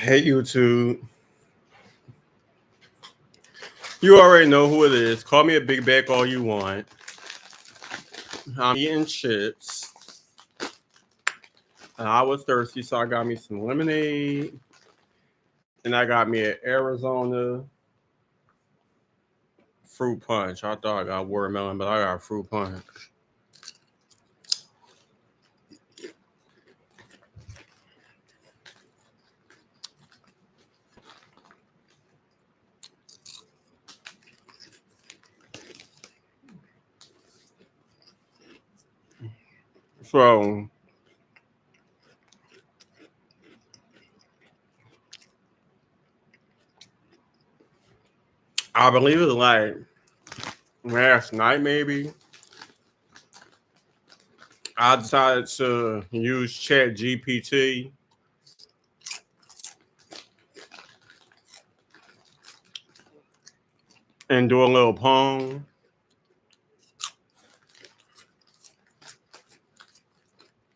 Hey YouTube, you already know who it is. Call me a big back all you want. I'm eating chips, and I was thirsty, so I got me some lemonade, and I got me an Arizona fruit punch. I thought I got watermelon, but I got fruit punch. So I believe it was like last night, maybe. I decided to use Chat GPT and do a little poem.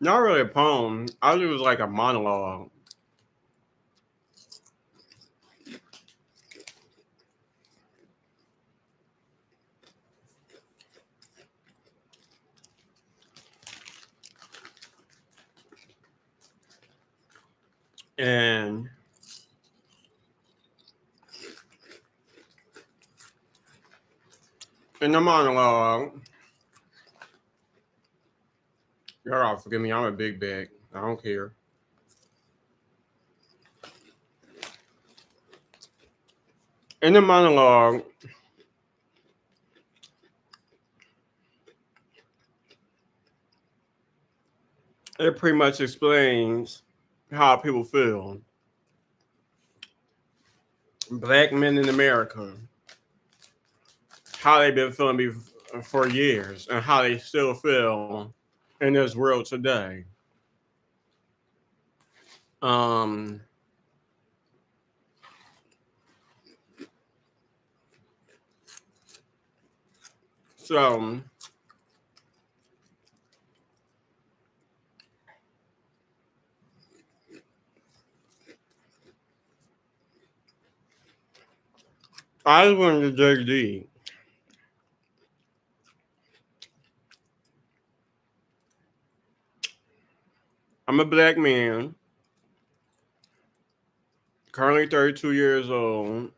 Not really a poem. I do was like a monologue. And in the monologue, y'all forgive me, I'm a big bag. I don't care. In the monologue, it pretty much explains how people feel. Black men in America, how they've been feeling for years, and how they still feel in this world today. Um, so I just wanted to dig deep. I'm a black man, currently 32 years old,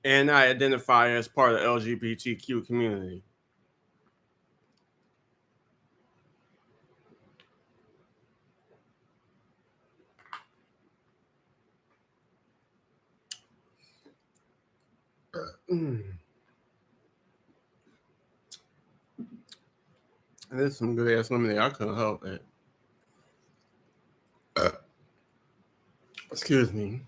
and I identify as part of the LGBTQ community. This is some good ass lemonade. I couldn't help it. Excuse me.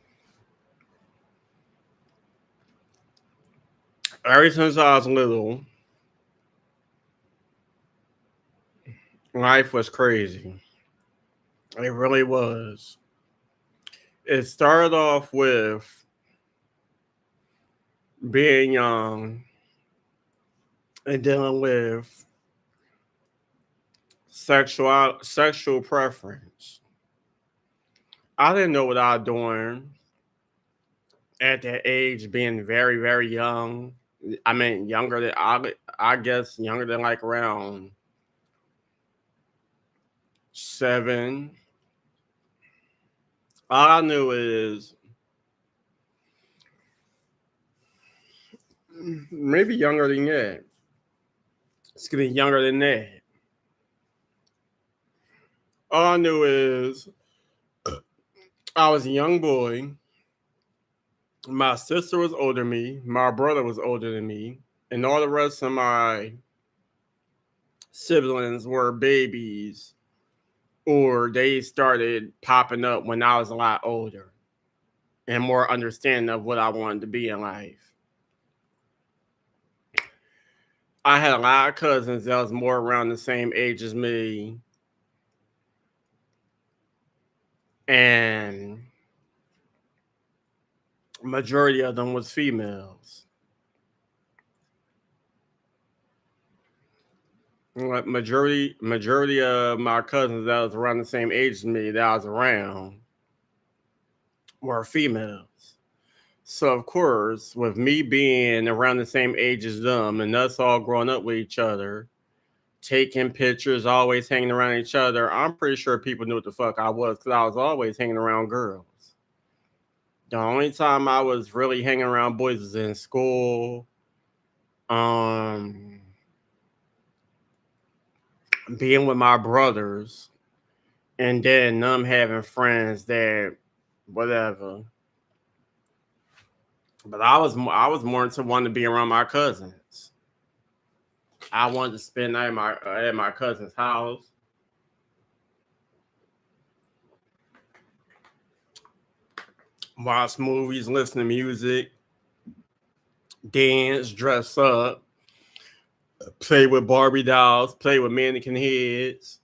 Ever since I was little, life was crazy. It really was. It started off with being young and dealing with sexual preference. I didn't know what I was doing at that age, being very very young. I mean, younger than I guess younger than like around 7. All I knew is maybe younger than that. It's gonna be younger than that. All I knew is I was a young boy. My sister was older than me. My brother was older than me. And all the rest of my siblings were babies or they started popping up when I was a lot older and more understanding of what I wanted to be in life. I had a lot of cousins that was more around the same age as me. And majority of them was females. Like majority of my cousins that was around the same age as me that I was around were females. So of course, with me being around the same age as them and us all growing up with each other, taking pictures, always hanging around each other, I'm pretty sure people knew what the fuck I was because I was always hanging around girls. The only time I was really hanging around boys was in school, um, being with my brothers, and then them having friends that whatever. But I was more into wanting to be around my cousins. I wanted to spend night at my cousin's house, watch movies, listen to music, dance, dress up, play with Barbie dolls, play with mannequin heads.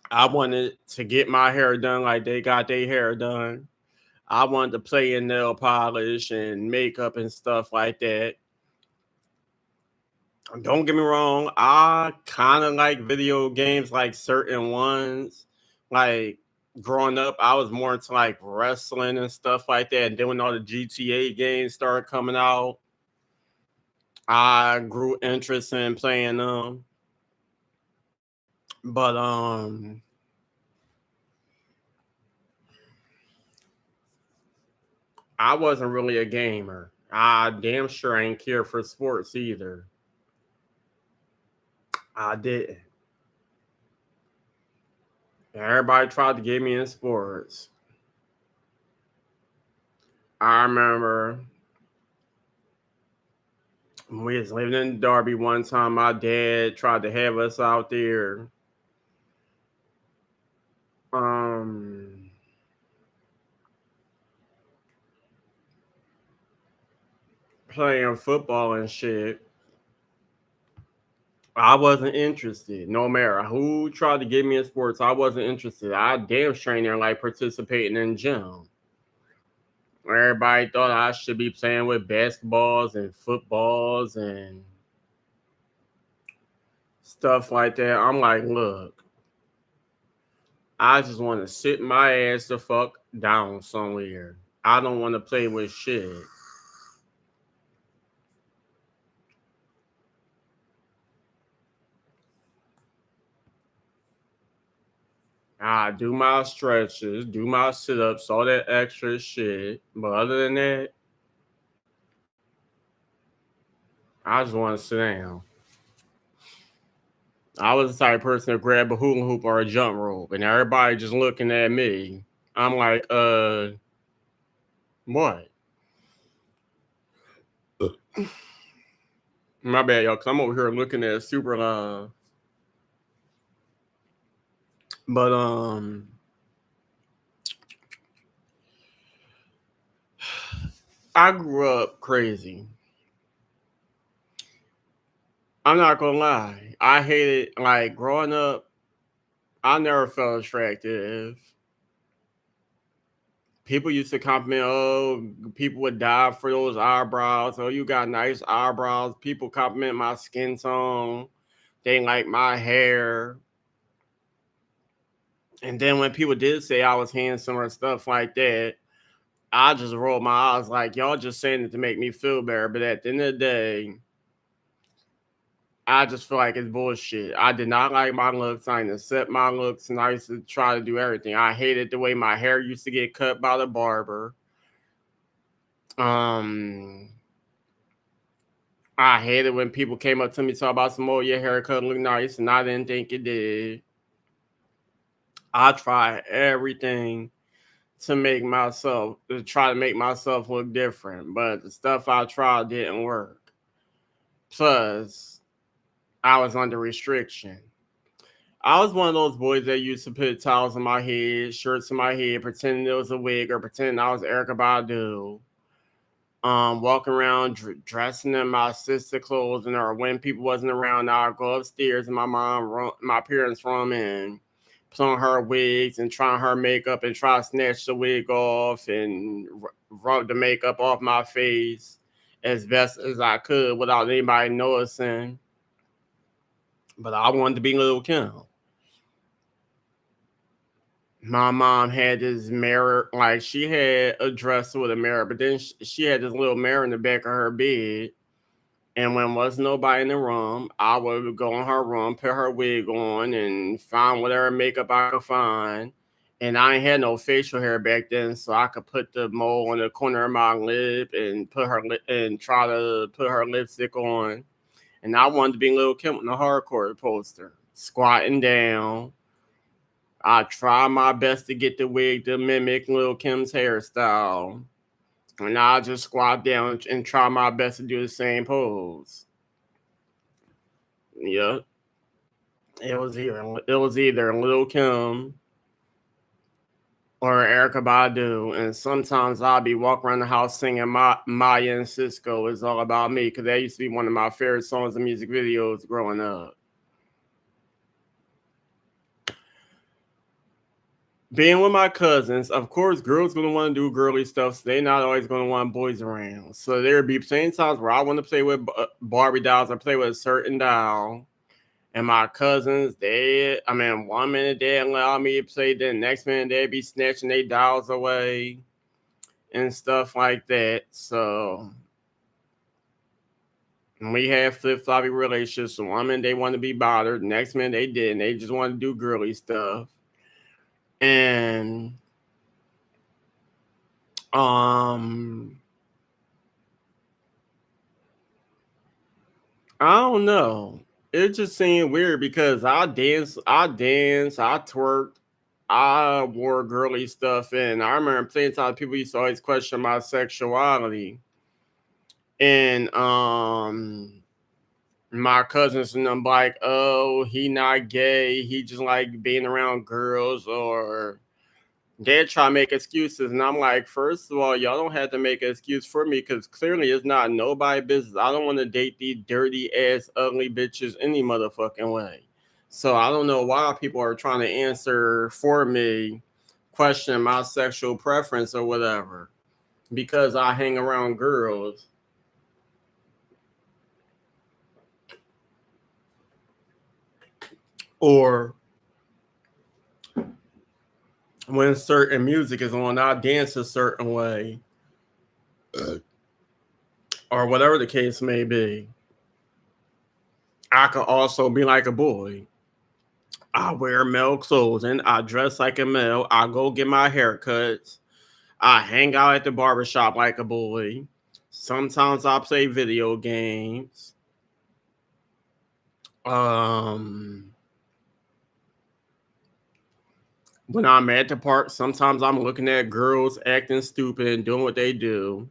I wanted to get my hair done like they got their hair done. I wanted to play in nail polish and makeup and stuff like that. Don't get me wrong, I kind of like video games, like certain ones. Like growing up, I was more into like wrestling and stuff like that. And then when all the GTA games started coming out, I grew interest in playing them. But I wasn't really a gamer. I damn sure ain't care for sports either. I didn't. Everybody tried to get me in sports. I remember when we was living in Derby one time, my dad tried to have us out there um playing football and shit. I wasn't interested. No matter who tried to get me in sports, I wasn't interested. I damn sure ain't there like participating in gym. Everybody thought I should be playing with basketballs and footballs and stuff like that. I'm like, look, I just want to sit my ass the fuck down somewhere. I don't want to play with shit. I do my stretches, do my sit ups, all that extra shit. But other than that, I just want to sit down. I was the type of person to grab a hula hoop or a jump rope, and everybody just looking at me. I'm like, what? My bad, y'all, because I'm over here looking at super but I grew up crazy. I'm not gonna lie. I hated like growing up. I never felt attractive. People used to compliment, oh, people would die for those eyebrows. Oh, you got nice eyebrows. People compliment my skin tone. They like my hair. And then when people did say I was handsome or stuff like that, I just rolled my eyes like y'all just saying it to make me feel better. But at the end of the day, I just feel like it's bullshit. I did not like my looks. I didn't accept my looks, and I used to try to do everything. I hated the way my hair used to get cut by the barber. Um, I hated when people came up to me talk about some, oh, your haircut look nice, and I didn't think it did. I tried everything to try to make myself look different, but the stuff I tried didn't work. Plus, I was under restriction. I was one of those boys that used to put towels on my head, shirts on my head, pretending it was a wig or pretending I was Erica Badu. Walking around dressing in my sister clothes, and or when people wasn't around, I'd go upstairs in my parents' room, and put on her wigs and try on her makeup and try to snatch the wig off and rub the makeup off my face as best as I could without anybody noticing. But I wanted to be Little Kim. my mom had this mirror, like she had a dresser with a mirror, but then she had this little mirror in the back of her bed. And when was nobody in the room, I would go in her room, put her wig on, and find whatever makeup I could find. And I ain't had no facial hair back then, so I could put the mole on the corner of my lip and put her and try to put her lipstick on. And I wanted to be Lil Kim on the hardcore poster, squatting down. I try my best to get the wig to mimic Lil Kim's hairstyle. And I just squat down and try my best to do the same pose. Yep. It was either Lil Kim or Erica Badu, and sometimes I'll be walking around the house singing Maya and Cisco is all about me, because that used to be one of my favorite songs and music videos growing up. Being with my cousins, of course, girls gonna want to do girly stuff, so they not always gonna want boys around. So there'd be plenty of times where I want to play with Barbie dolls, I play with a certain doll. And my cousins, one minute they allow me to play, then next minute they'd be snatching their dolls away and stuff like that. So we had flip floppy relationships. So one minute they want to be bothered, next minute they didn't. They just want to do girly stuff. And I don't know. It just seemed weird because I twerked, I wore girly stuff, and I remember plenty of times people used to always question my sexuality. And my cousins and I'm like, oh, he not gay, he just like being around girls, or they try to make excuses, and I'm like, first of all, y'all don't have to make an excuse for me, because clearly it's not nobody business. I don't want to date these dirty ass ugly bitches any motherfucking way. So I don't know why people are trying to answer for me, question my sexual preference or whatever, because I hang around girls. Or when certain music is on, I dance a certain way, or whatever the case may be. I could also be like a boy. I wear male clothes and I dress like a male. I go get my haircuts. I hang out at the barbershop like a boy. Sometimes I play video games. Um, when I'm at the park, sometimes I'm looking at girls acting stupid and doing what they do.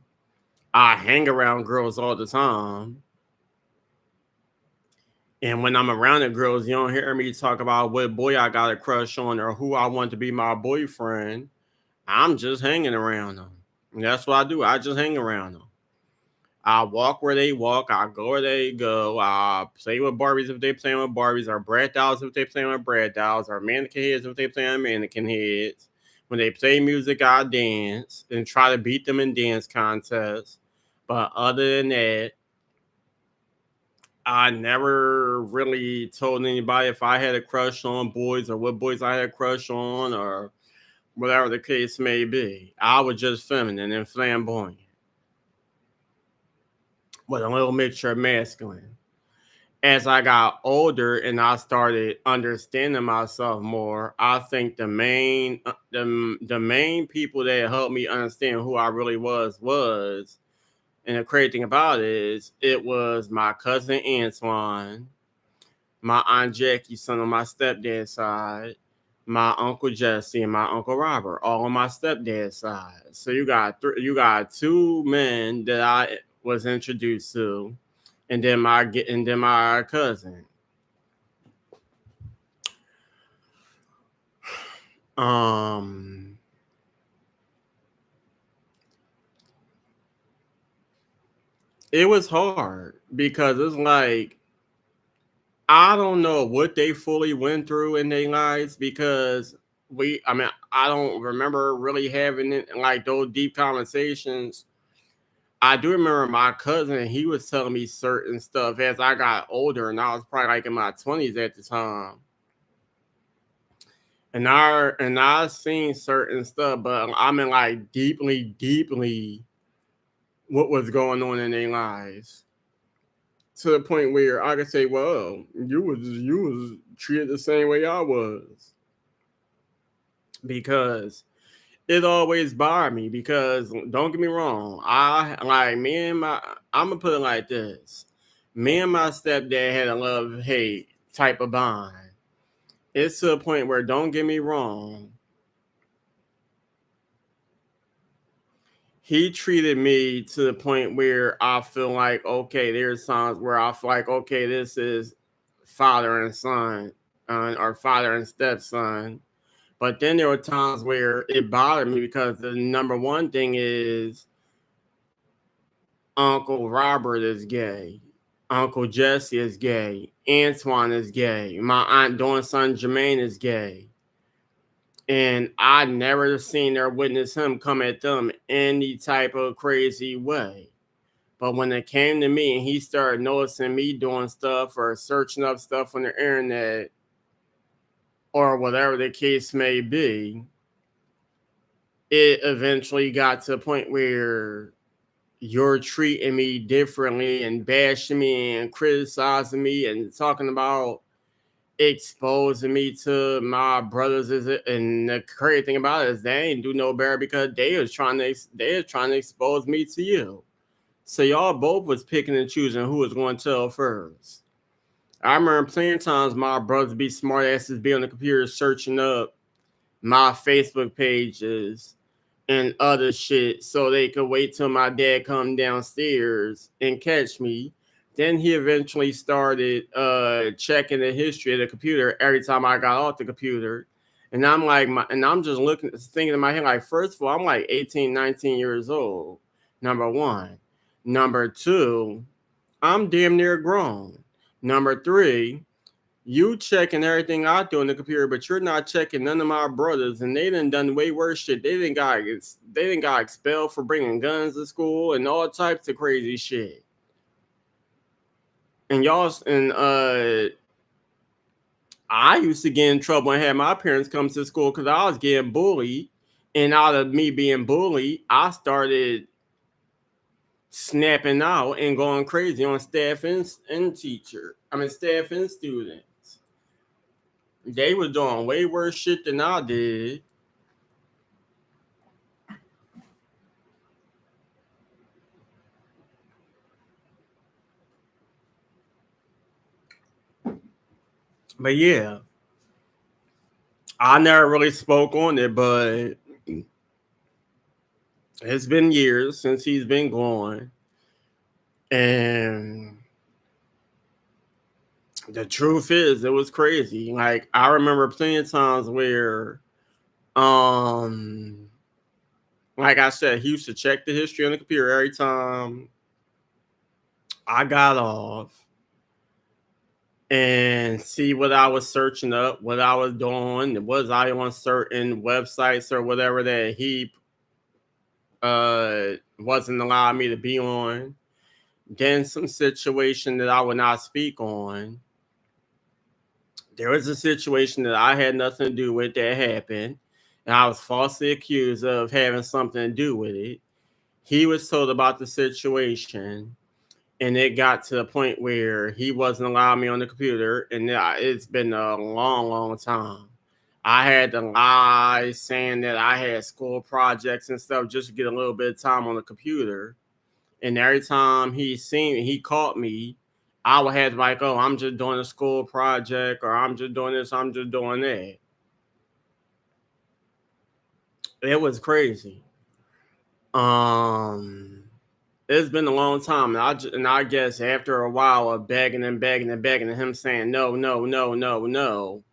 I hang around girls all the time. And when I'm around the girls, you don't hear me talk about what boy I got a crush on or who I want to be my boyfriend. I'm just hanging around them. And that's what I do. I just hang around them. I walk where they walk. I go where they go. I play with Barbies if they playing with Barbies, or Brad dolls if they playing with Brad dolls, or mannequin heads if they playing with mannequin heads. When they play music, I dance and try to beat them in dance contests. But other than that, I never really told anybody if I had a crush on boys or what boys I had a crush on or whatever the case may be. I was just feminine and flamboyant with a little mixture of masculine. As I got older and I started understanding myself more, I think the main people that helped me understand who I really was, and the crazy thing about it is it was my cousin Antoine, my aunt Jackie, son on my stepdad's side, my uncle Jesse, and my uncle Robert, all on my stepdad's side. So you got two men that I was introduced to, and then my cousin. Um, it was hard because it's like I don't know what they fully went through in their lives, because I don't remember really having it, like those deep conversations. I do remember my cousin, he was telling me certain stuff as I got older, and I was probably like in my 20s at the time. And I seen certain stuff, but I mean like deeply what was going on in their lives. To the point where I could say, well, you was treated the same way I was. Because it always bothered me because don't get me wrong, I like me and my I'm gonna put it like this. Me and my stepdad had a love hate type of bond. It's to a point where don't get me wrong, he treated me to the point where I feel like okay, there's times where I feel like okay, this is father and son, or father and stepson. But then there were times where it bothered me because the number one thing is Uncle Robert is gay. Uncle Jesse is gay. Antoine is gay. My Aunt Dawn's son Jermaine is gay. And I never seen or witnessed him come at them any type of crazy way. But when it came to me and he started noticing me doing stuff or searching up stuff on the internet or whatever the case may be, it eventually got to a point where you're treating me differently and bashing me and criticizing me and talking about exposing me to my brothers. And the crazy thing about it is they ain't do no better because they was trying to expose me to you. So y'all both was picking and choosing who was going to tell first. I remember plenty of times my brothers be smart asses be on the computer searching up my Facebook pages and other shit so they could wait till my dad come downstairs and catch me. Then he eventually started checking the history of the computer every time I got off the computer. And I'm just looking, thinking in my head, like, first of all, I'm like 18, 19 years old. Number one. Number two, I'm damn near grown. Number three, you checking everything I do on the computer, but you're not checking none of my brothers, and they done way worse shit. They didn't got expelled for bringing guns to school and all types of crazy shit. And I used to get in trouble and have my parents come to school because I was getting bullied, and out of me being bullied, I started snapping out and going crazy on staff and staff and students. They were doing way worse shit than I did. But yeah, I never really spoke on it, but it's been years since he's been gone. And the truth is, it was crazy. Like, I remember plenty of times where, um, like I said, he used to check the history on the computer every time I got off and see what I was searching up, what I was doing, was I on certain websites or whatever that he wasn't allowing me to be on. Then some situation that I would not speak on. There was a situation that I had nothing to do with that happened, and I was falsely accused of having something to do with it. He was told about the situation, and it got to the point where he wasn't allowing me on the computer, and it's been a long, long time. I had to lie saying that I had school projects and stuff just to get a little bit of time on the computer. And every time he caught me, I would have to like, oh, I'm just doing a school project, or I'm just doing this, I'm just doing that. It was crazy. Um, it's been a long time, and I guess after a while of begging and begging and begging, and him saying no, no, no, no, no,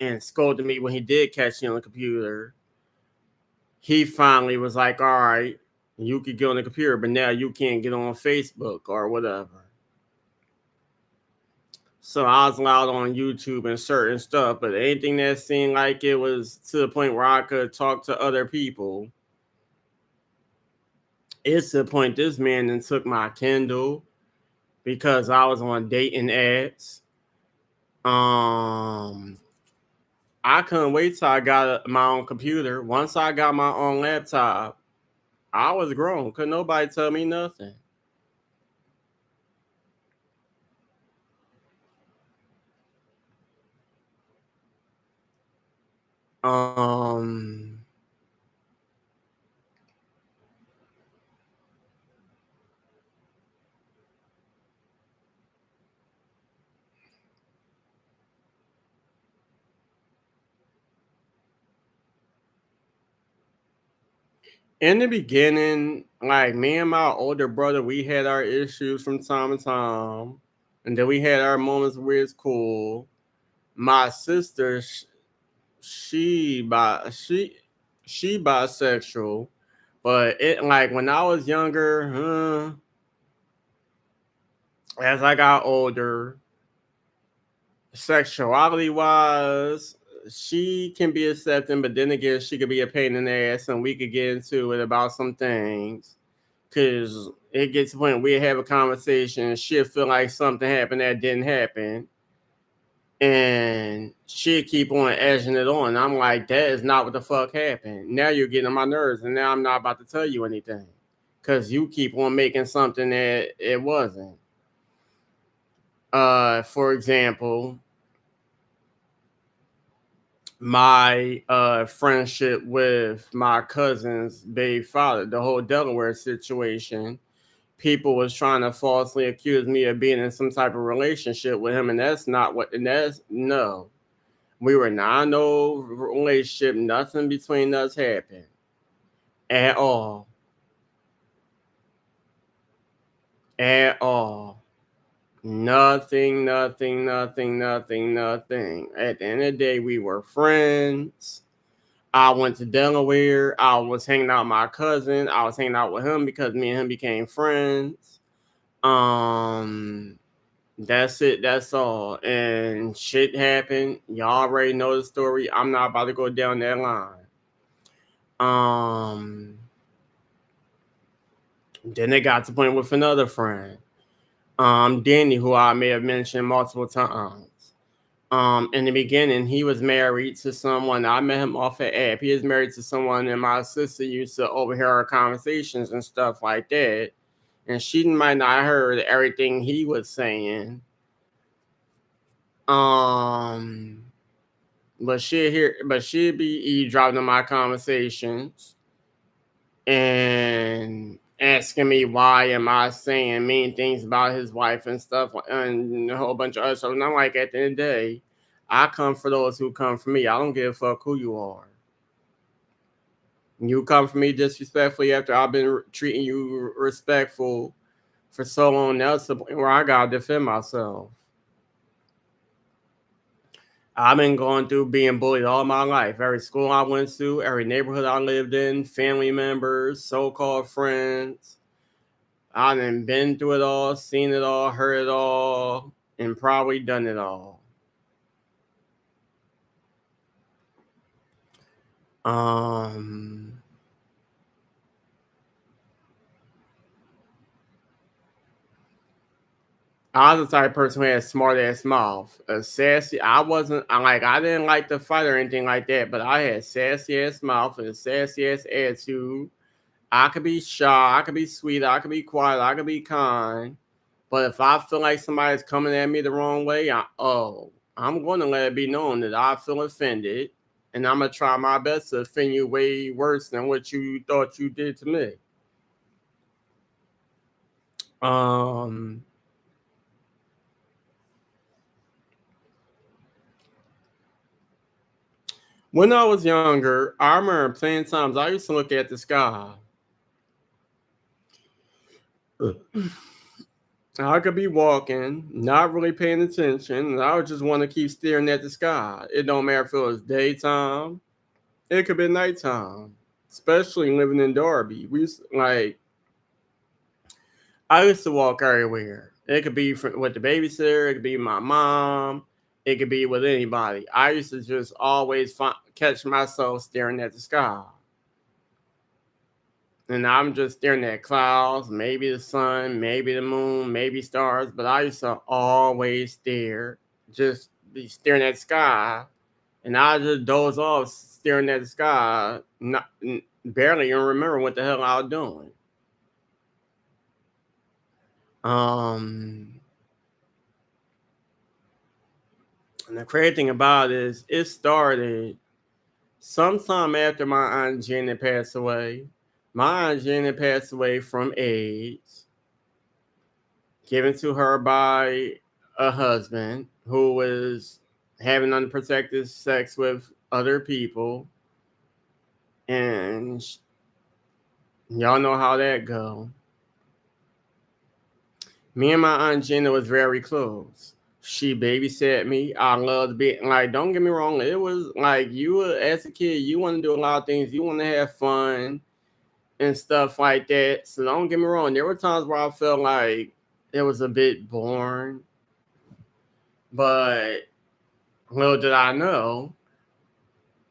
and scolding me when he did catch me on the computer, he finally was like, all right, you could get on the computer, but now you can't get on Facebook or whatever. So I was allowed on YouTube and certain stuff, but anything that seemed like it was to the point where I could talk to other people, it's to the point this man then took my Kindle because I was on dating apps. Um, I couldn't wait till I got my own computer. Once I got my own laptop, I was grown. Couldn't nobody tell me nothing. Um, in the beginning, like me and my older brother, we had our issues from time to time, and then we had our moments where it's cool. My sister, she bi she bisexual, but it like when I was younger, as I got older, sexuality wise, she can be accepting, but then again, she could be a pain in the ass, and we could get into it about some things. Cause it gets when we have a conversation, she'll feel like something happened that didn't happen, and she'll keep on edging it on. I'm like, that is not what the fuck happened. Now you're getting on my nerves, and now I'm not about to tell you anything, cause you keep on making something that it wasn't. For example, my friendship with my cousin's baby father, the whole Delaware situation, people was trying to falsely accuse me of being in some type of relationship with him, and that's not what. And that's no, we were not in no relationship. Nothing between us happened at all, at all. Nothing, nothing, nothing, nothing, nothing. At the end of the day, we were friends. I went to Delaware. I was hanging out with my cousin. I was hanging out with him because me and him became friends. Um, that's it. That's all. And shit happened. Y'all already know the story. I'm not about to go down that line. Um, then it got to the point with another friend, Danny, who I may have mentioned multiple times. In the beginning, he was married to someone. I met him off an app. He is married to someone, and my sister used to overhear our conversations and stuff like that. And she might not heard everything he was saying. Um, but she'd be eavesdropping on my conversations and asking me why am I saying mean things about his wife and stuff and a whole bunch of other stuff. And I'm like, at the end of the day, I come for those who come for me. I don't give a fuck who you are. You come for me disrespectfully after I've been treating you respectful for so long. That's the point where I gotta defend myself. I've been going through being bullied all my life. Every school I went to, every neighborhood I lived in, family members, so-called friends. I done been through it all, seen it all, heard it all, and probably done it all. Um, I was the type of person who had a smart ass mouth. A sassy. I didn't like to fight or anything like that, but I had sassy ass mouth and a sassy ass attitude. I could be shy, I could be sweet, I could be quiet, I could be kind. But if I feel like somebody's coming at me the wrong way, I'm going to let it be known that I feel offended, and I'm gonna try my best to offend you way worse than what you thought you did to me. Um, when I was younger, I remember plenty of times I used to look at the sky. I could be walking, not really paying attention, and I would just want to keep staring at the sky. It don't matter if it was daytime, it could be nighttime. Especially living in Darby, I used to walk everywhere. It could be with the babysitter, it could be my mom, it could be with anybody. I used to just always catch myself staring at the sky. And I'm just staring at clouds, maybe the sun, maybe the moon, maybe stars, but I used to always stare, just be staring at the sky and I just doze off staring at the sky, not barely even remember what the hell I was doing. Um, and the crazy thing about it is, it started sometime after my aunt Jenny passed away. My aunt Jenny passed away from AIDS, given to her by a husband who was having unprotected sex with other people, and y'all know how that go. Me and my aunt Jenna was very close. She babysat me. I loved being like. Don't get me wrong. It was like as a kid, you want to do a lot of things. You want to have fun and stuff like that. So don't get me wrong. There were times where I felt like it was a bit boring, but little did I know,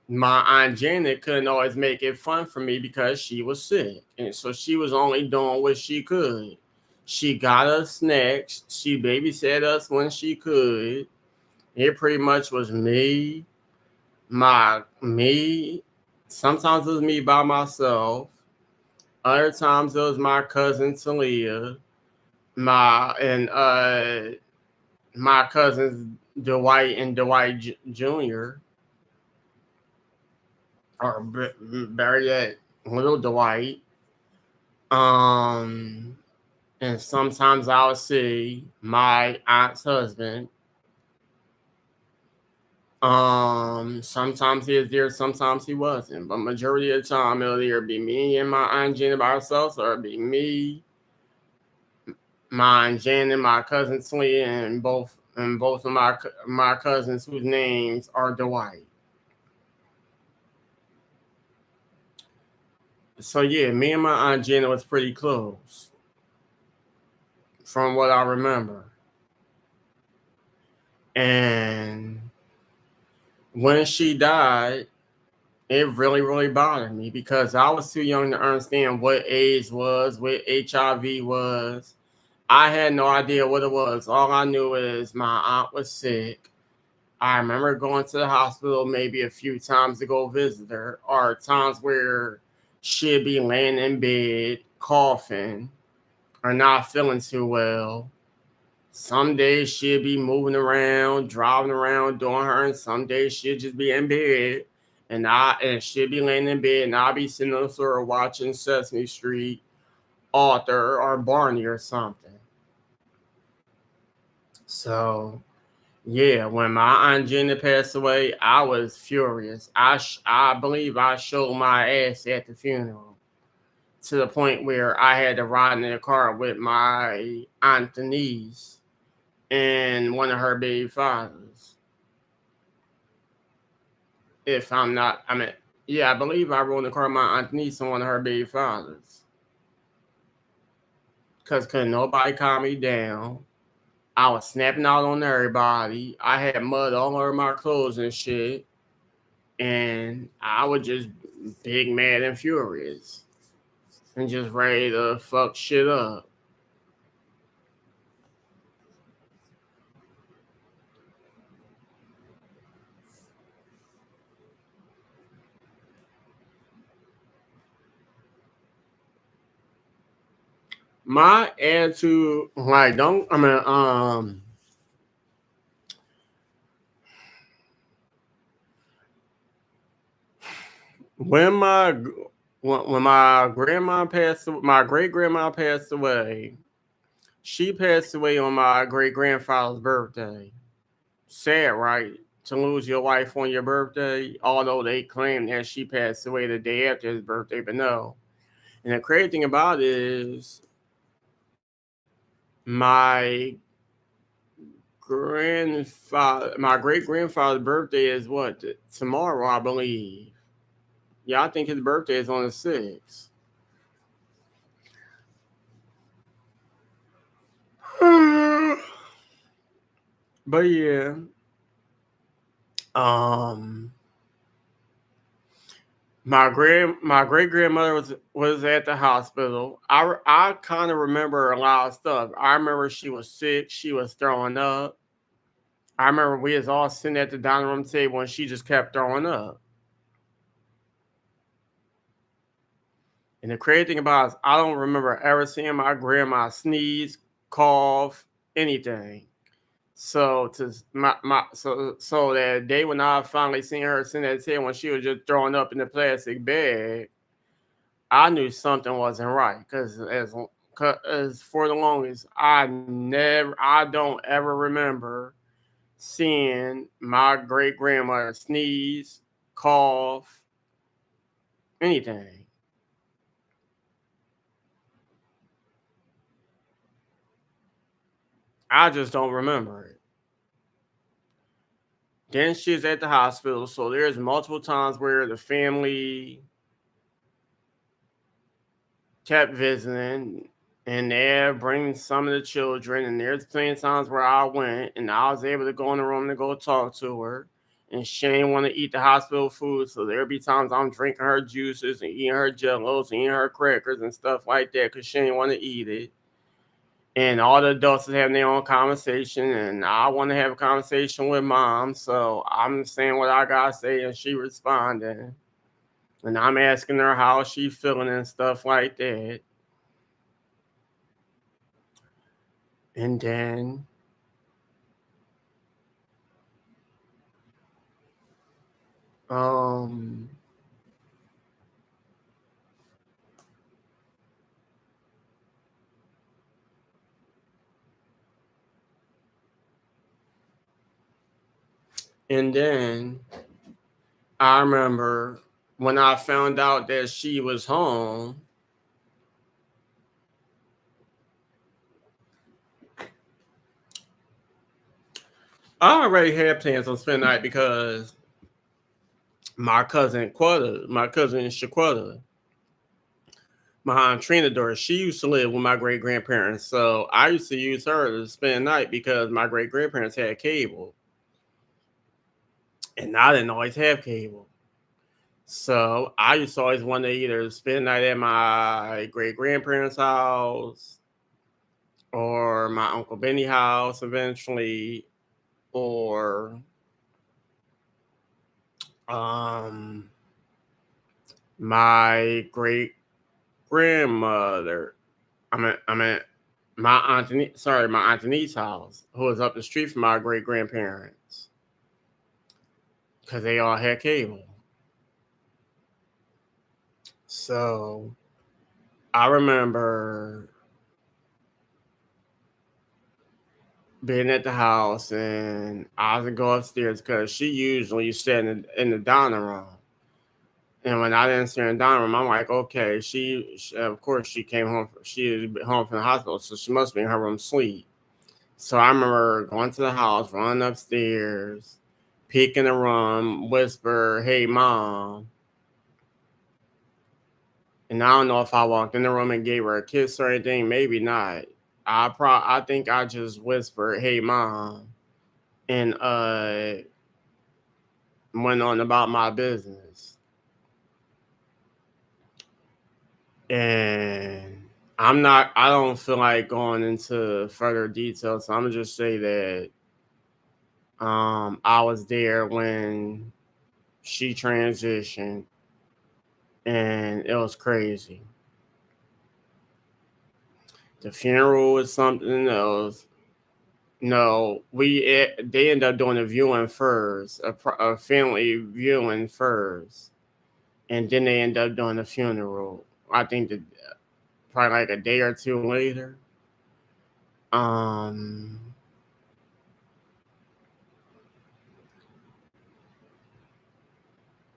my aunt Janet couldn't always make it fun for me because she was sick. And so she was only doing what she could. She got us snacks. She babysat us when she could. It pretty much was me. Sometimes it was me by myself. Other times it was my cousin Talia, my cousins Dwight and Dwight Jr. or better yet, little Dwight. Um, and sometimes I'll see my aunt's husband. Sometimes he is there, sometimes he wasn't. But majority of the time, it'll either be me and my aunt Jenna by ourselves, or it'll be me, my aunt Jen, and my cousin Slee, and both of my cousins whose names are Dwight. So yeah, me and my aunt Jenna was pretty close, from what I remember. And when she died, it really, really bothered me because I was too young to understand what AIDS was, what HIV was. I had no idea what it was. All I knew is my aunt was sick. I remember going to the hospital maybe a few times to go visit her, or times where she'd be laying in bed, coughing, or not feeling too well. Some days she'd be moving around, driving around, doing her, and some days she'd just be in bed, and she'd be laying in bed, and I'd be sitting on the floor watching Sesame Street, Arthur, or Barney or something. So yeah, when my aunt Jenna passed away, I was furious. I believe I showed my ass at the funeral to the point where I had to ride in the car with my aunt Denise and one of her baby fathers. If I'm not, I mean, yeah, I believe I rode in the car with my aunt Denise and one of her baby fathers. Because couldn't nobody calm me down. I was snapping out on everybody. I had mud all over my clothes and shit. And I was just big, mad, and furious. And just ready to fuck shit up. My attitude, like, don't, I mean, when my when my grandma passed, my great grandma passed away. She passed away on my great grandfather's birthday. Sad, right? To lose your wife on your birthday, although they claim that she passed away the day after his birthday, but no. And the crazy thing about it is, my my great grandfather's birthday is what, tomorrow, I believe. Yeah, I think his birthday is on the 6th. But yeah, um, my great grandmother was at the hospital. I kind of remember a lot of stuff. I remember she was sick. She was throwing up. I remember we was all sitting at the dining room table and she just kept throwing up. And the crazy thing about it is I don't remember ever seeing my grandma sneeze, cough, anything. So so that day when I finally seen her sitting at the table when she was just throwing up in the plastic bag, I knew something wasn't right because as for the longest, I don't ever remember seeing my great grandmother sneeze, cough, anything. I just don't remember it. Then she's at the hospital, so there's multiple times where the family kept visiting and they're bringing some of the children. And there's plenty of times where I went and I was able to go in the room to go talk to her. And she didn't want to eat the hospital food. So there'd be times I'm drinking her juices and eating her jellos and eating her crackers and stuff like that because she didn't want to eat it. And all the adults are having their own conversation. And I want to have a conversation with mom. So I'm saying what I got to say and she responding. And I'm asking her how she feeling and stuff like that. And then um and then I remember when I found out that she was home, I already had plans on spending the night because my cousin Shaquetta, my aunt Trina daughter, she used to live with my great grandparents. So I used to use her to spend the night because my great grandparents had cable. And I didn't always have cable. So I used to always want to either spend the night at my great grandparents' house or my Uncle Benny house eventually, or um my great grandmother. I mean my my Aunt Denise's house, who was up the street from my great grandparents, because they all had cable. So I remember being at the house and I was to go upstairs because she usually sat in the dining room. And when I didn't see her in the dining room, I'm like, okay, of course she came home. She was home from the hospital, so she must be in her room asleep. So I remember going to the house, running upstairs, peek in the room, whisper, "Hey, mom." And I don't know if I walked in the room and gave her a kiss or anything. Maybe not. I think I just whispered, "Hey, mom," and went on about my business. And I don't feel like going into further details. So I'm gonna just say that I was there when she transitioned and it was crazy. The funeral was something else. No, they ended up doing a viewing first, a family viewing first, and then they end up doing the funeral. I think that probably like a day or two later. Um,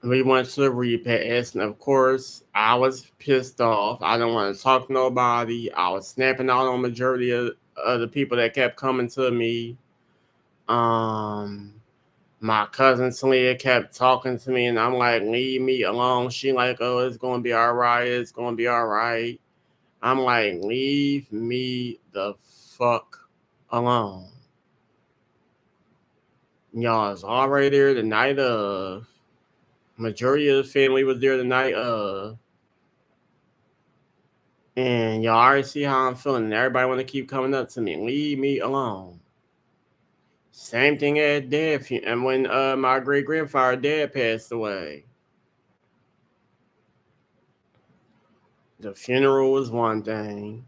we went to the repast, and of course, I was pissed off. I didn't want to talk to nobody. I was snapping out on majority of the people that kept coming to me. Um, my cousin Celia kept talking to me, and I'm like, leave me alone. She like, oh, it's gonna be all right. It's gonna be all right. I'm like, leave me the fuck alone. Y'all is already there the night of. Majority of the family was there the night of. And y'all already see how I'm feeling. And everybody want to keep coming up to me. Leave me alone. Same thing at dad, and when my great grandfather dad passed away, the funeral was one thing.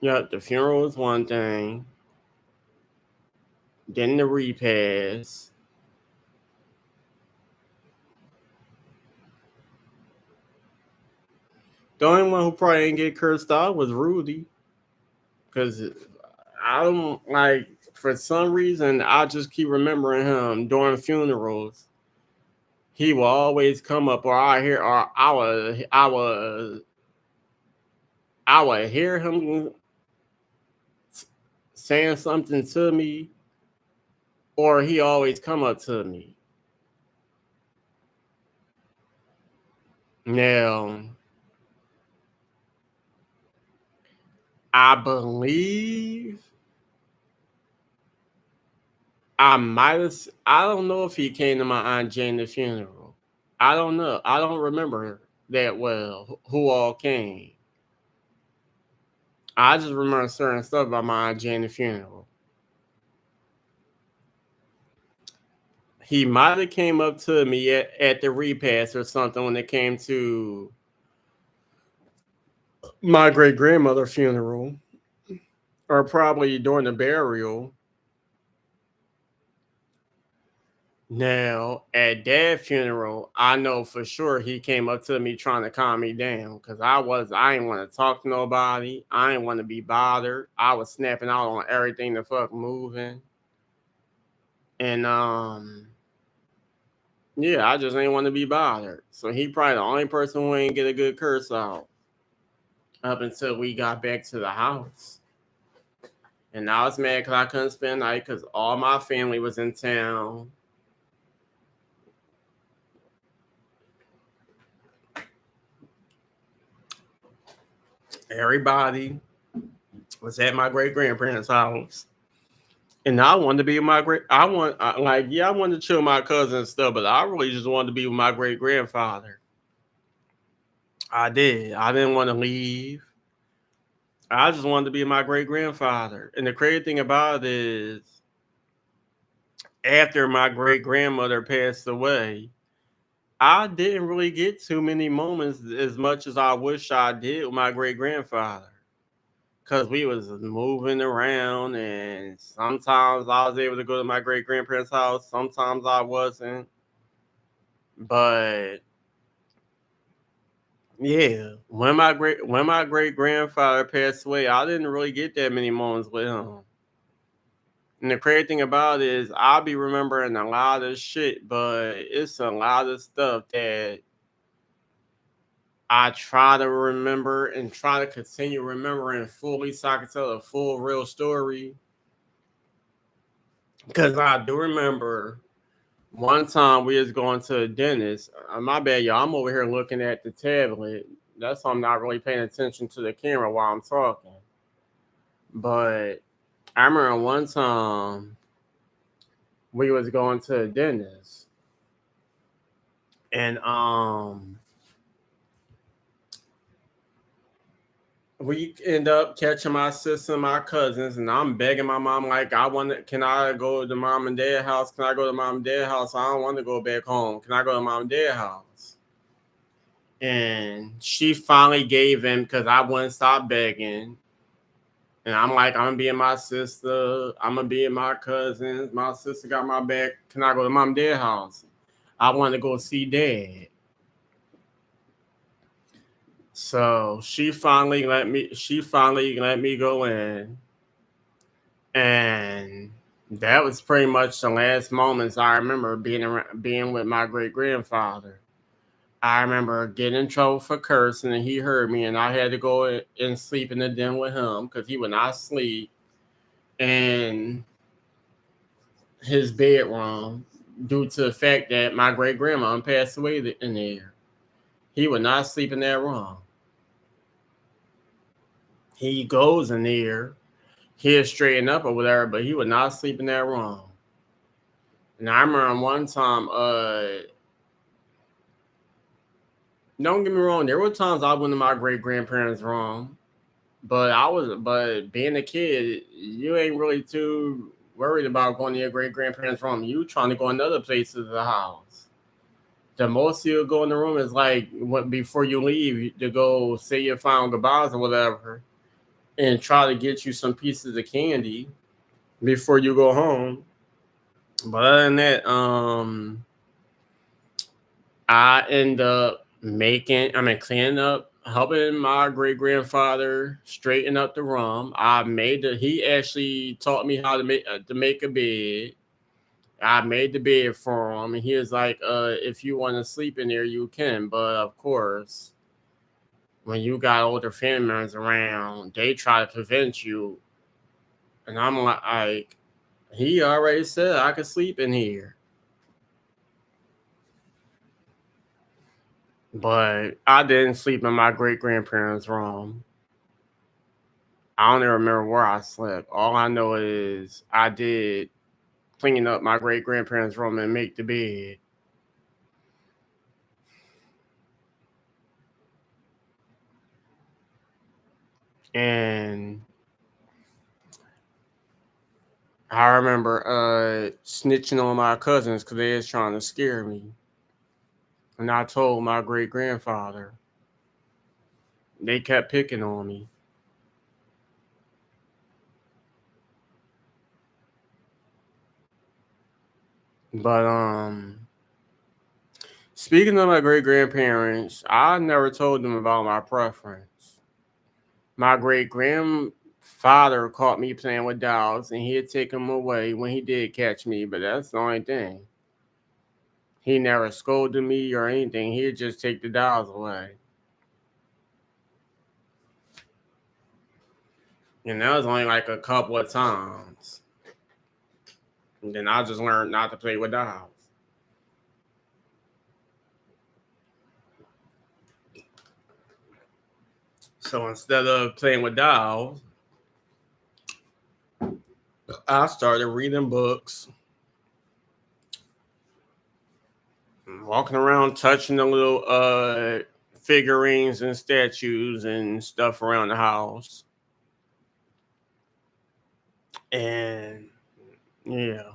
Yep, the funeral was one thing. Then the repast. The only one who probably didn't get cursed out was Rudy, because I don't like, for some reason I just keep remembering him during funerals. He will always come up, or I would hear him saying something to me, or he always come up to me. Now, I believe I might have. I don't know if he came to my Aunt Jane's funeral. I don't know. I don't remember that well who all came. I just remember certain stuff about my Aunt Jane's funeral. He might have came up to me at the repast or something when it came to my great grandmother funeral, or probably during the burial. Now, at that funeral, I know for sure he came up to me trying to calm me down, because I didn't want to talk to nobody. I didn't want to be bothered. I was snapping out on everything the fuck moving. And yeah, I just ain't want to be bothered. So he probably the only person who ain't get a good curse out up until we got back to the house. And I was mad because I couldn't spend the night because all my family was in town. Everybody was at my great grandparents' house. And I wanted to be with my I wanted to chill with my cousin and stuff, but I really just wanted to be with my great grandfather. I did. I didn't want to leave. I just wanted to be with my great grandfather. And the crazy thing about it is, after my great grandmother passed away, I didn't really get too many moments as much as I wish I did with my great grandfather. Cause we was moving around, and sometimes I was able to go to my great grandparents' house, sometimes I wasn't. But yeah, when my great grandfather passed away, I didn't really get that many moments with him. And the crazy thing about it is I'll be remembering a lot of shit, but it's a lot of stuff that I try to remember and try to continue remembering fully so I can tell a full real story. Because I do remember one time we was going to the dentist. My bad, y'all. I'm over here looking at the tablet. That's why I'm not really paying attention to the camera while I'm talking. But I remember one time we was going to the dentist, and we end up catching my sister and my cousins, and I'm begging my mom like, can I go to mom and dad house? Can I go to mom and dad house? I don't want to go back home. Can I go to mom and dad house? And she finally gave in because I wouldn't stop begging. And I'm like, I'm gonna be in my sister, I'm gonna be in my cousins. My sister got my back. Can I go to mom and dad house? I want to go see dad. So she finally let me go in. And that was pretty much the last moments I remember being with my great grandfather. I remember getting in trouble for cursing, and he heard me, and I had to go and sleep in the den with him because he would not sleep in his bedroom due to the fact that my great grandma passed away in there. He would not sleep in that room. He goes in there, he'll straighten up or whatever, but he would not sleep in that room. And I remember one time, don't get me wrong, there were times I went to my great grandparents' room, but being a kid, you ain't really too worried about going to your great grandparents' room. You trying to go in other places of the house. The most you'll go in the room is like before you leave to go say your final goodbyes or whatever, and try to get you some pieces of candy before you go home. But other than that, I end up cleaning up, helping my great grandfather straighten up the room. He actually taught me how to make a bed. I made the bed for him, and he was like, if you want to sleep in there, you can. But of course, when you got older family members around, they try to prevent you. And I'm like, he already said I could sleep in here. But I didn't sleep in my great grandparents' room. I don't even remember where I slept. All I know is I did clean up my great grandparents' room and make the bed. And I remember snitching on my cousins because they was trying to scare me. And I told my great grandfather. They kept picking on me. But speaking of my great grandparents, I never told them about my preference. My great grandfather caught me playing with dolls, and he'd take them away when he did catch me, but that's the only thing. He never scolded me or anything. He'd just take the dolls away. And that was only like a couple of times. And then I just learned not to play with dolls. So instead of playing with dolls, I started reading books, walking around, touching the little figurines and statues and stuff around the house. And yeah,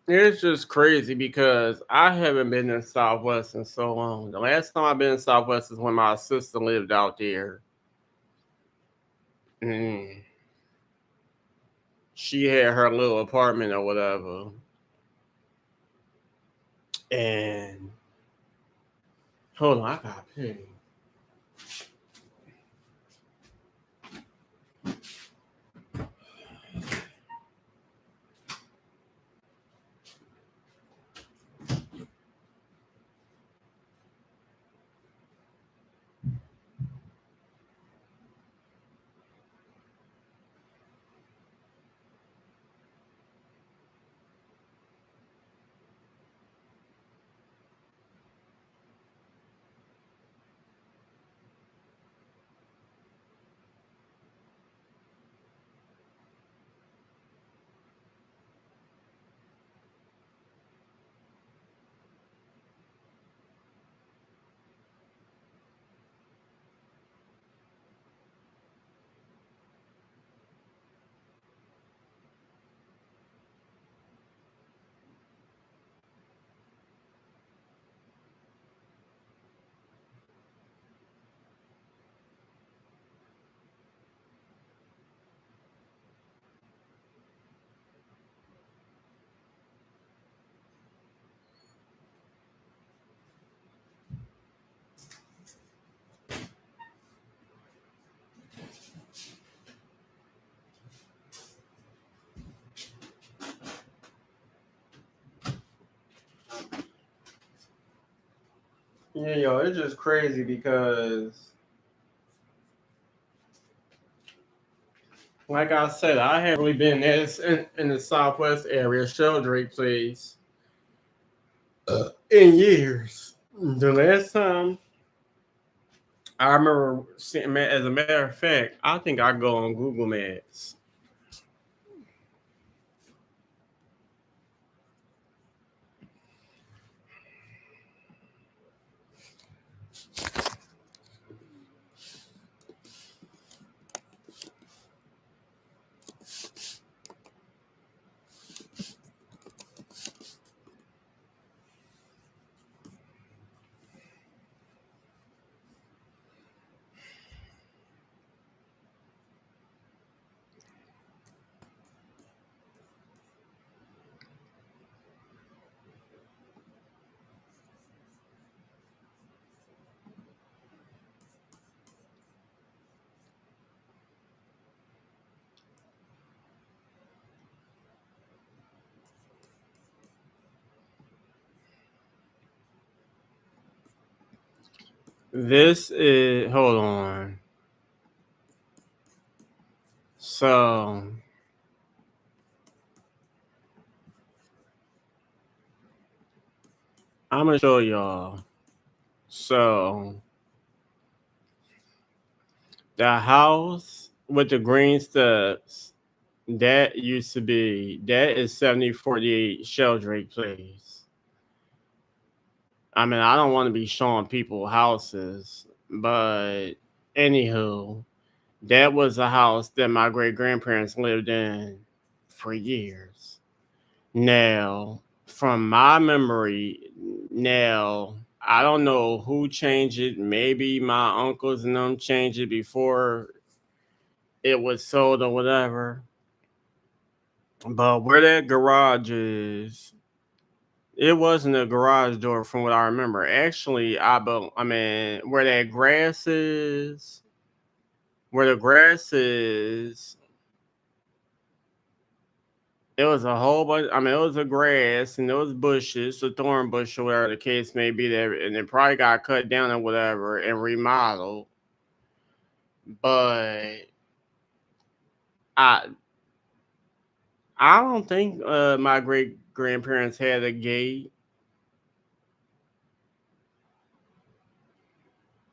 it's just crazy because I haven't been in Southwest in so long. The last time I've been in Southwest is when my sister lived out there. And she had her little apartment or whatever. And hold on, I got a pee. Yeah, yo, it's just crazy because, like I said, I haven't really been in the Southwest area, Sheldrake place, in years. The last time I remember seeing, as a matter of fact, I think I go on Google Maps. This is, hold on. So I'm gonna show y'all. So the house with the green steps, that used to be, that is 7048 Sheldrake Place. I mean, I don't want to be showing people houses, but anywho, that was a house that my great grandparents lived in for years. Now, from my memory, now I don't know who changed it. Maybe my uncles and them changed it before it was sold or whatever. But where that garage is, it wasn't a garage door from what I remember. Actually, I mean, where the grass is, it was a whole bunch. I mean, it was a grass and there was bushes, a thorn bush or whatever the case may be there, and it probably got cut down or whatever and remodeled. But I I don't think my great grandparents had a gate.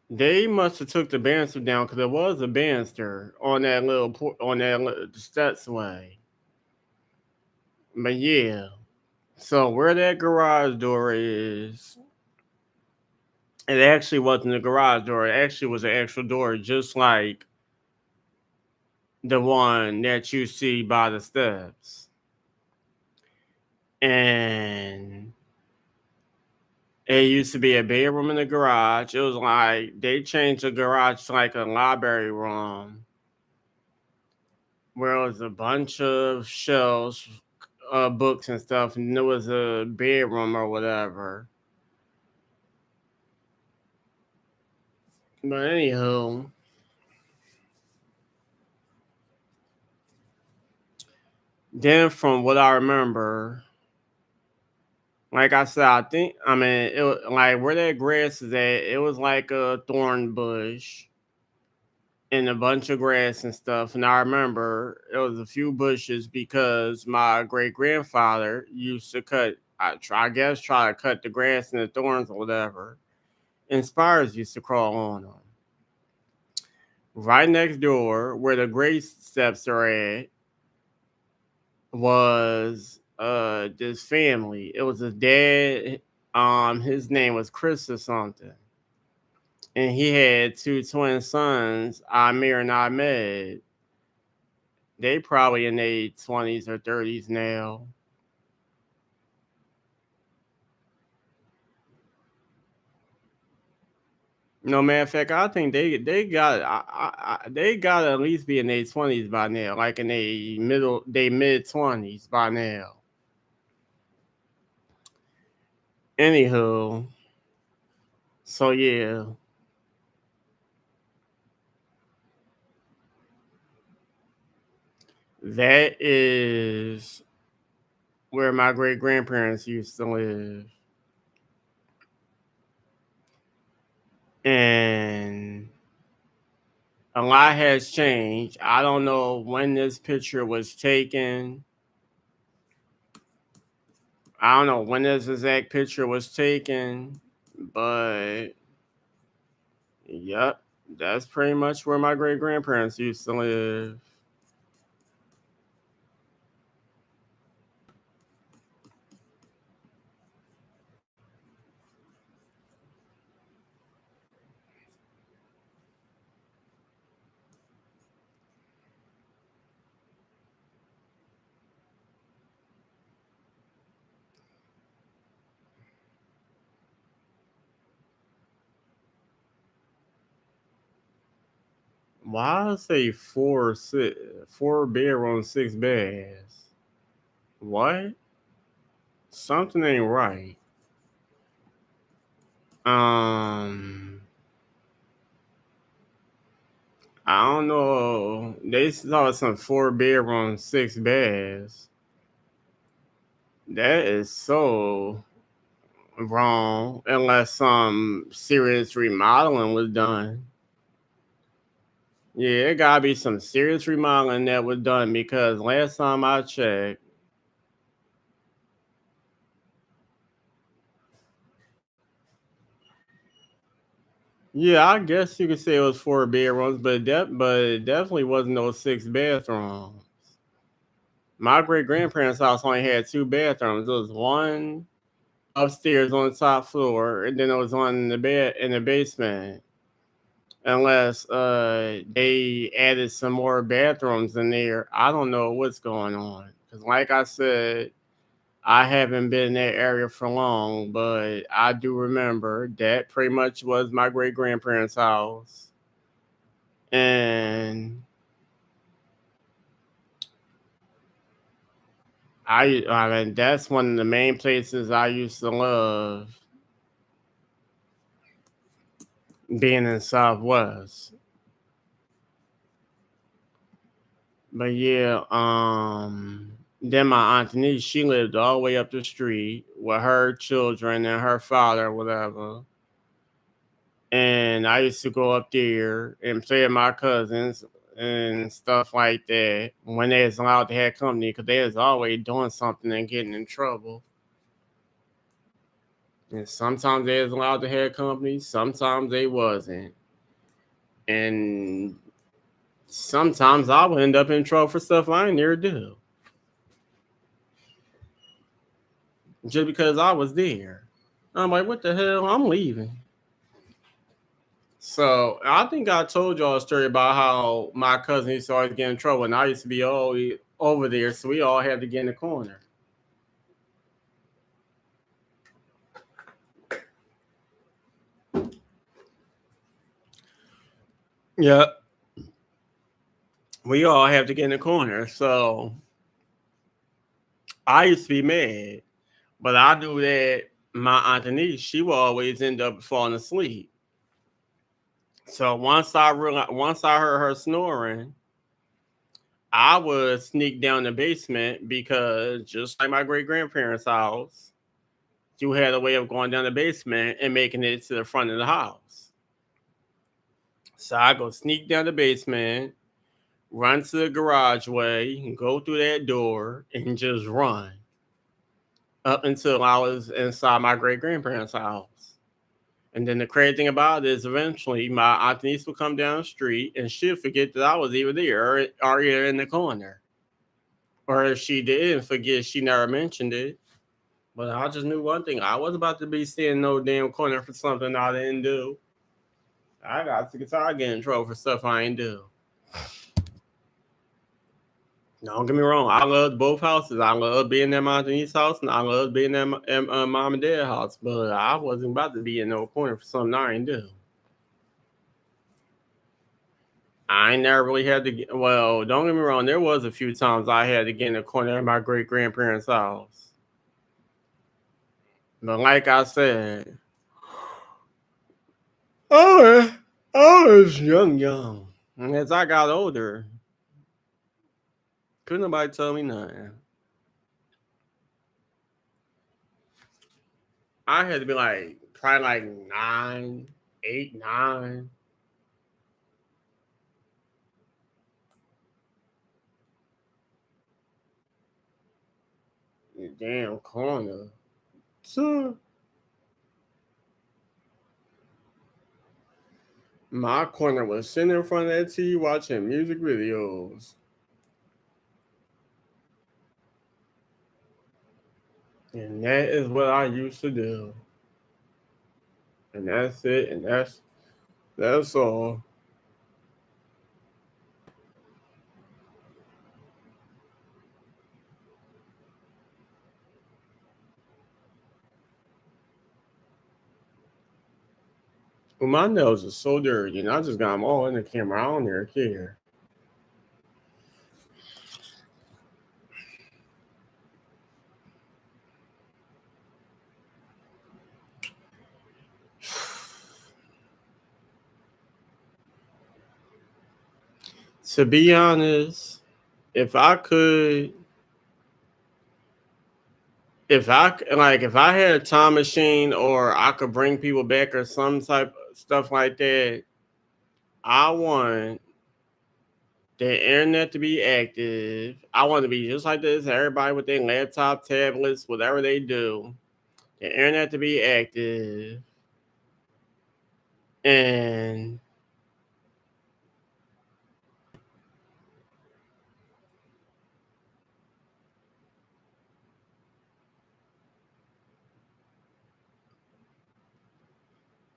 They must have took the banister down because there was a banister on that on that steps way. But yeah, so where that garage door is, it actually wasn't a garage door. It actually was an actual door, just like the one that you see by the steps. And it used to be a bedroom in the garage. It was like they changed the garage to like a library room where it was a bunch of shelves, books and stuff, and there was a bedroom or whatever. But anywho, then from what I remember, like I said, I mean like where that grass is at, it was like a thorn bush and a bunch of grass and stuff. And I remember it was a few bushes because my great grandfather used to I guess, try to cut the grass and the thorns or whatever. And spiders used to crawl on them. Right next door, where the grace steps are at, was this family. It was his dad. His name was Chris or something, and he had two twin sons, Amir and Ahmed. They probably in their 20s or 30s now. No, matter of fact, I think they got to at least be in their 20s by now, like in they mid 20s by now. Anywho, so yeah, that is where my great grandparents used to live, and a lot has changed. I don't know when this picture was taken. I don't know when this exact picture was taken, but yep, that's pretty much where my great grandparents used to live. Why I say four bedrooms, six beds? What? Something ain't right. Um, I don't know. They saw some four bedrooms, six beds. That is so. wrong unless some serious remodeling was done. Yeah, it gotta be some serious remodeling that was done because last time I checked, yeah, I guess you could say it was 4 bedrooms, but it definitely wasn't no 6 bathrooms. My great grandparents' house only had 2 bathrooms. There was one upstairs on the top floor, and then there was one in the bed in the basement. Unless they added some more bathrooms in there, I don't know what's going on. Cause like I said, I haven't been in that area for long, but I do remember that pretty much was my great grandparents' house, and I mean that's one of the main places I used to love being in Southwest. But yeah, then my aunt Denise, she lived all the way up the street with her children and her father, whatever. And I used to go up there and play with my cousins and stuff like that when they was allowed to have company, because they was always doing something and getting in trouble. And sometimes they was allowed to have company, sometimes they wasn't. And sometimes I would end up in trouble for stuff I ain't never do, just because I was there. I'm like, what the hell? I'm leaving. So I think I told y'all a story about how my cousin used to always get in trouble, and I used to be always over there, so we all had to get in the corner. Yeah, we all have to get in the corner. So I used to be mad, but I knew that my aunt Denise, she would always end up falling asleep. So once I heard her snoring, I would sneak down the basement because just like my great grandparents' house, you had a way of going down the basement and making it to the front of the house. So I go sneak down the basement, run to the garage way, go through that door, and just run up until I was inside my great grandparents' house. And then the crazy thing about it is eventually my aunt niece would come down the street and she'd forget that I was even there or either in the corner. Or if she didn't forget, she never mentioned it. But I just knew one thing. I was about to be staying in no damn corner for something I didn't do. I got sick and tired of getting in trouble for stuff I ain't do. Don't get me wrong. I loved both houses. I loved being at my niece's house, and I loved being at mom and dad's house. But I wasn't about to be in no corner for something I ain't do. I ain't never really had to get. Well, don't get me wrong. There was a few times I had to get in the corner at my great grandparents' house. But like I said, oh, I was young. And as I got older, couldn't nobody tell me nothing. I had to be like probably like 9, 8, 9. Damn corner. So my corner was sitting in front of that TV watching music videos. And that is what I used to do. And that's it. And that's all. Well, my nails are so dirty, and I just got them all in the camera. I don't even care. To be honest, if I could if I had a time machine or I could bring people back or some type of stuff like that, I want the internet to be active. I want to be just like this. Everybody with their laptop, tablets, whatever they do. The internet to be active, and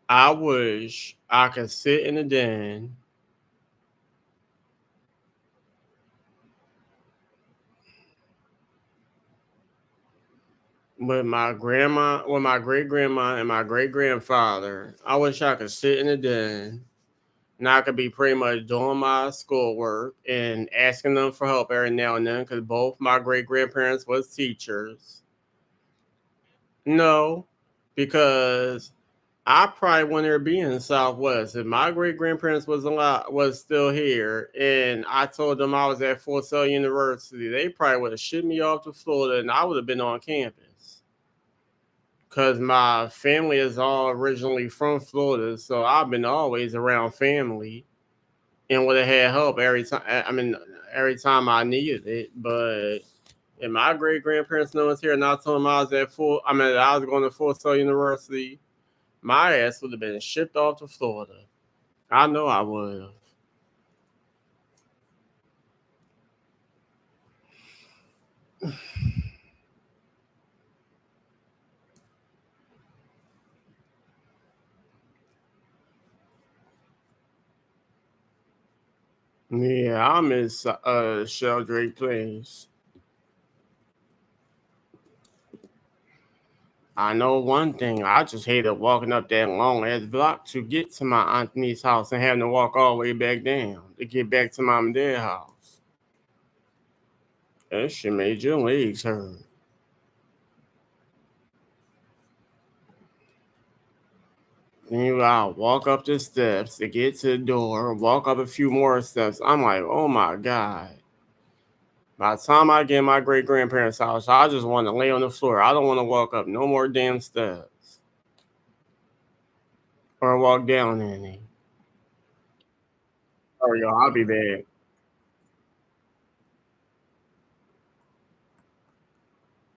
I wish I could sit in the den with my grandma, with my great grandma, and my great grandfather. I wish I could sit in the den and I could be pretty much doing my schoolwork and asking them for help every now and then because both my great grandparents was teachers. No, because I probably wouldn't ever be in the Southwest. If my great grandparents was still here and I told them I was at Fort Sail University, they probably would have shipped me off to Florida and I would have been on campus. Cause my family is all originally from Florida, so I've been always around family and would have had help every time. I mean, every time I needed it. But if my great grandparents know was here, and I told them I was at full, I mean, I was going to Fort Sail University, my ass would have been shipped off to Florida. I know I would have. Yeah, I miss Sheldrake Place. I know one thing. I just hated walking up that long ass block to get to my auntie's house and having to walk all the way back down to get back to mom and dad's house. That shit made your legs hurt. Then you gotta walk up the steps to get to the door, walk up a few more steps. I'm like, oh my God. By the time I get in my great grandparents' house, I just want to lay on the floor. I don't want to walk up no more damn steps or walk down any. Oh, yo, I'll be back.